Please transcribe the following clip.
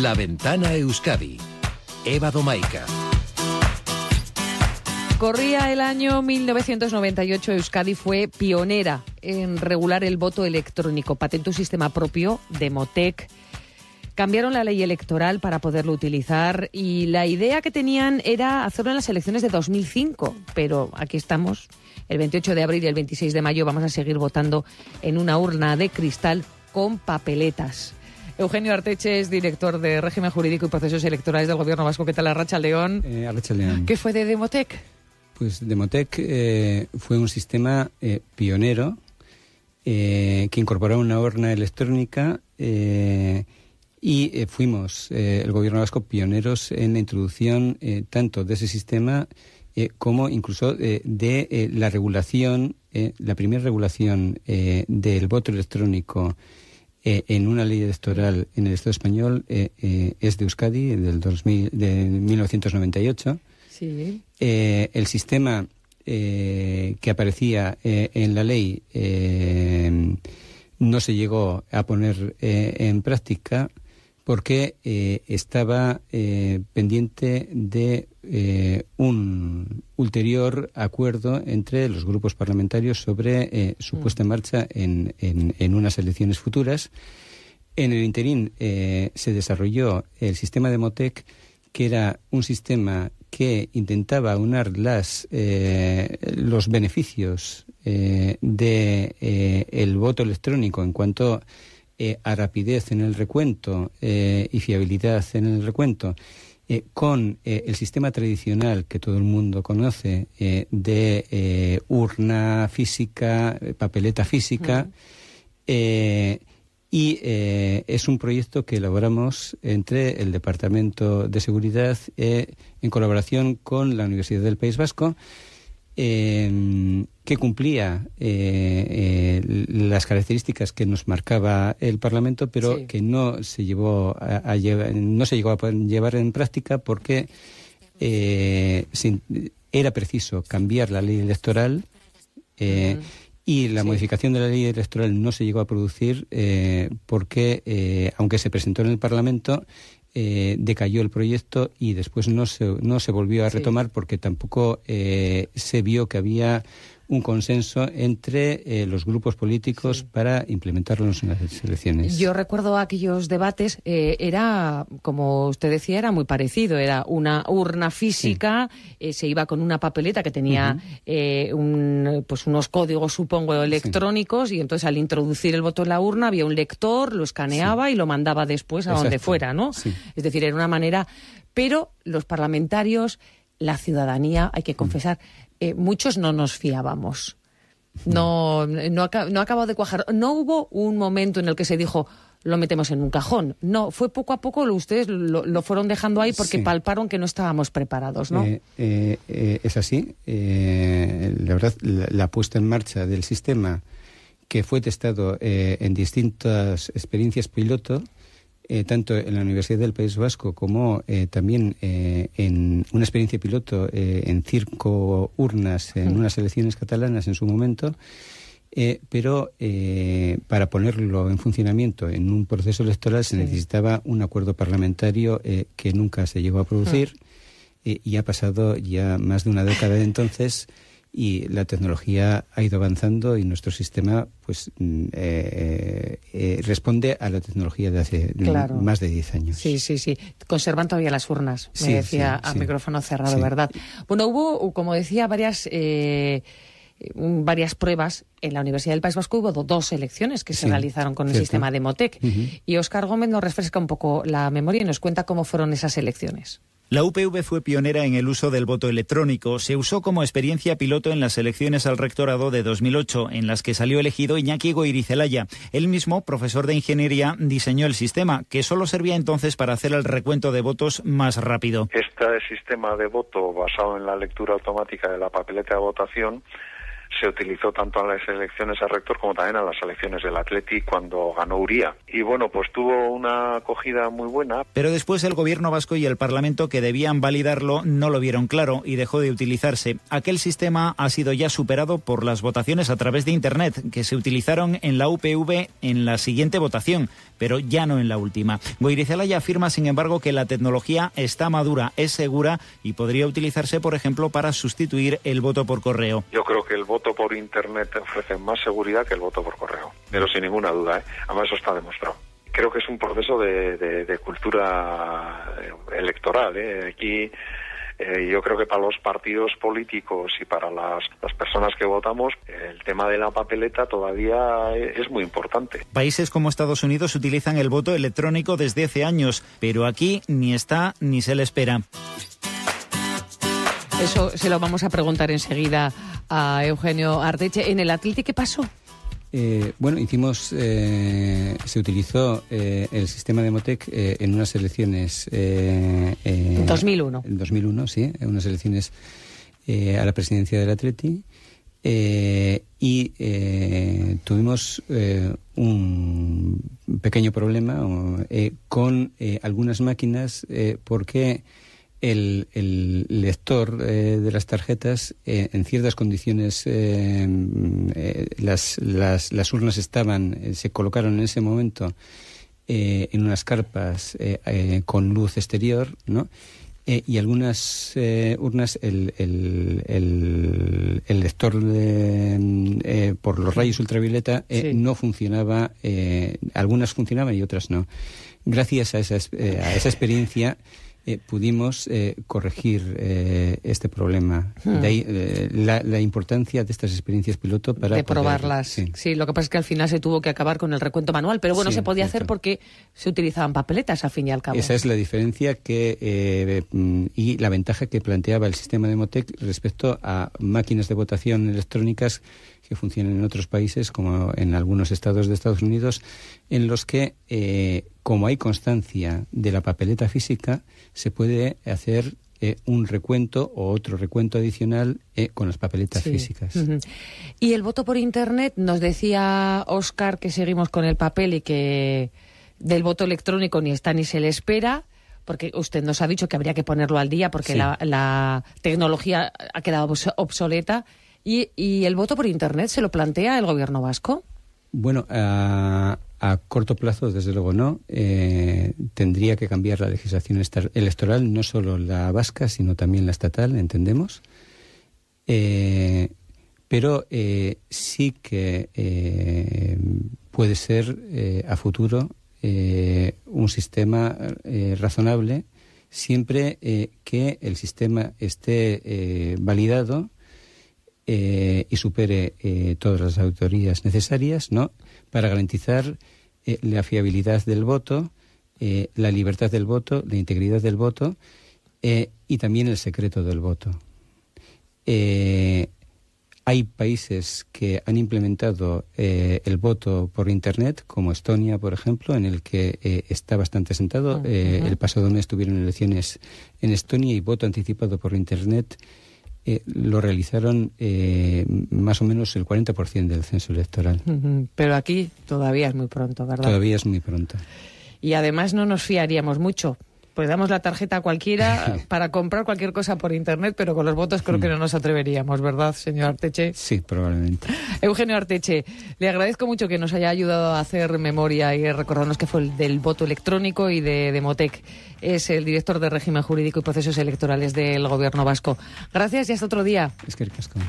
La Ventana a Euskadi. Eva Domaica. Corría el año 1998. Euskadi fue pionera en regular el voto electrónico. Patentó un sistema propio, Demotec. Cambiaron la ley electoral para poderlo utilizar y la idea que tenían era hacerlo en las elecciones de 2005. Pero aquí estamos, el 28 de abril y el 26 de mayo vamos a seguir votando en una urna de cristal con papeletas. Eugenio Arteche es director de Régimen Jurídico y Procesos Electorales del Gobierno Vasco. ¿Qué tal, Arratsaldeon? Arratsaldeon. ¿Qué fue de Demotec? Pues Demotec fue un sistema pionero que incorporó una urna electrónica y fuimos, el Gobierno Vasco, pioneros en la introducción tanto de ese sistema como incluso de la regulación, la primera regulación del voto electrónico en una ley electoral en el Estado español es de Euskadi, de 1998. Sí. El sistema que aparecía en la ley no se llegó a poner en práctica porque estaba pendiente de un ulterior acuerdo entre los grupos parlamentarios sobre su puesta en marcha en unas elecciones futuras. En el interín se desarrolló el sistema Demotec, que era un sistema que intentaba aunar los beneficios del voto electrónico en cuanto a rapidez en el recuento y fiabilidad en el recuento, con el sistema tradicional que todo el mundo conoce de urna física, papeleta física, y es un proyecto que elaboramos entre el Departamento de Seguridad en colaboración con la Universidad del País Vasco, que cumplía las características que nos marcaba el Parlamento, pero sí, que no se llegó a llevar en práctica porque era preciso cambiar la ley electoral. Y la modificación de la ley electoral no se llegó a producir porque, aunque se presentó en el Parlamento, decayó el proyecto y después no se volvió a retomar porque tampoco se vio que había un consenso entre los grupos políticos para implementarlos en las elecciones. Yo recuerdo aquellos debates, era, como usted decía, era muy parecido. Era una urna física, se iba con una papeleta que tenía unos códigos, supongo, electrónicos, y entonces al introducir el voto en la urna había un lector, lo escaneaba y lo mandaba después a donde fuera, ¿no? Sí. Es decir, era una manera... Pero los parlamentarios, la ciudadanía, hay que confesar... muchos no nos fiábamos. No acabó de cuajar. No hubo un momento en el que se dijo, lo metemos en un cajón. No, fue poco a poco, ustedes lo fueron dejando ahí porque palparon que no estábamos preparados, ¿no? Es así. La verdad, la puesta en marcha del sistema, que fue testado en distintas experiencias piloto, tanto en la Universidad del País Vasco como también en una experiencia piloto en 5 urnas en unas elecciones catalanas en su momento, pero para ponerlo en funcionamiento en un proceso electoral se necesitaba un acuerdo parlamentario que nunca se llegó a producir y ha pasado ya más de una década de entonces. Y la tecnología ha ido avanzando y nuestro sistema pues responde a la tecnología de hace más de 10 años. Sí. Conservan todavía las urnas, me decía a micrófono cerrado, ¿verdad? Bueno, hubo, como decía, varias pruebas. En la Universidad del País Vasco hubo 2 elecciones que se realizaron con el sistema Demotec. Y Óscar Gómez nos refresca un poco la memoria y nos cuenta cómo fueron esas elecciones. La UPV fue pionera en el uso del voto electrónico. Se usó como experiencia piloto en las elecciones al rectorado de 2008, en las que salió elegido Iñaki Goirizelaya. Él mismo, profesor de ingeniería, diseñó el sistema, que solo servía entonces para hacer el recuento de votos más rápido. Este sistema de voto basado en la lectura automática de la papeleta de votación se utilizó tanto en las elecciones al rector como también en las elecciones del Atleti cuando ganó Uría. Y bueno, pues tuvo una acogida muy buena. Pero después el Gobierno vasco y el Parlamento, que debían validarlo, no lo vieron claro y dejó de utilizarse. Aquel sistema ha sido ya superado por las votaciones a través de Internet, que se utilizaron en la UPV en la siguiente votación. pero ya no en la última. Goirizelaya afirma, sin embargo, que la tecnología está madura, es segura y podría utilizarse, por ejemplo, para sustituir el voto por correo. Yo creo que el voto por Internet ofrece más seguridad que el voto por correo, pero sin ninguna duda, ¿eh? Además eso está demostrado. Creo que es un proceso de cultura electoral, ¿eh? Aquí yo creo que para los partidos políticos y para las personas que votamos, el tema de la papeleta todavía es muy importante. Países como Estados Unidos utilizan el voto electrónico desde hace años, pero aquí ni está ni se le espera. Eso se lo vamos a preguntar enseguida a Eugenio Arteche. ¿En el Athletic qué pasó? Bueno, se utilizó el sistema de Motec en unas elecciones... En 2001. En 2001, sí, en unas elecciones a la presidencia del Atleti. Y tuvimos un pequeño problema con algunas máquinas porque el lector de las tarjetas en ciertas condiciones las urnas se colocaron en ese momento en unas carpas con luz exterior, ¿no? Y algunas urnas el lector por los rayos ultravioleta sí, no funcionaba, algunas funcionaban y otras no. Gracias a esa experiencia pudimos corregir este problema. De ahí la importancia de estas experiencias piloto para de probarlas. Sí, lo que pasa es que al final se tuvo que acabar con el recuento manual, pero bueno, sí, se podía hacer porque se utilizaban papeletas, al fin y al cabo. Esa es la diferencia y la ventaja que planteaba el sistema de Motec respecto a máquinas de votación electrónicas que funcionan en otros países, como en algunos estados de Estados Unidos, en los que, como hay constancia de la papeleta física, se puede hacer un recuento o otro recuento adicional con las papeletas físicas. Uh-huh. Y el voto por Internet, nos decía Óscar que seguimos con el papel y que del voto electrónico ni está ni se le espera, porque usted nos ha dicho que habría que ponerlo al día porque la tecnología ha quedado obsoleta. ¿Y el voto por Internet se lo plantea el gobierno vasco? Bueno, a corto plazo, desde luego no. Tendría que cambiar la legislación electoral, no solo la vasca, sino también la estatal, entendemos. Pero sí que puede ser a futuro un sistema razonable, siempre que el sistema esté validado y supere todas las auditorías necesarias, ¿no?, para garantizar la fiabilidad del voto, la libertad del voto, la integridad del voto y también el secreto del voto. Hay países que han implementado el voto por Internet, como Estonia, por ejemplo, en el que está bastante sentado. El pasado mes tuvieron elecciones en Estonia y voto anticipado por Internet lo realizaron más o menos el 40% del censo electoral. Pero aquí todavía es muy pronto, ¿verdad? Todavía es muy pronto. Y además no nos fiaríamos mucho. Pues damos la tarjeta a cualquiera para comprar cualquier cosa por Internet, pero con los votos creo que no nos atreveríamos, ¿verdad, señor Arteche? Sí, probablemente. Eugenio Arteche, le agradezco mucho que nos haya ayudado a hacer memoria y recordarnos que fue el del voto electrónico y de Motec. Es el director de Régimen Jurídico y Procesos Electorales del Gobierno Vasco. Gracias y hasta otro día. Es que ricasco.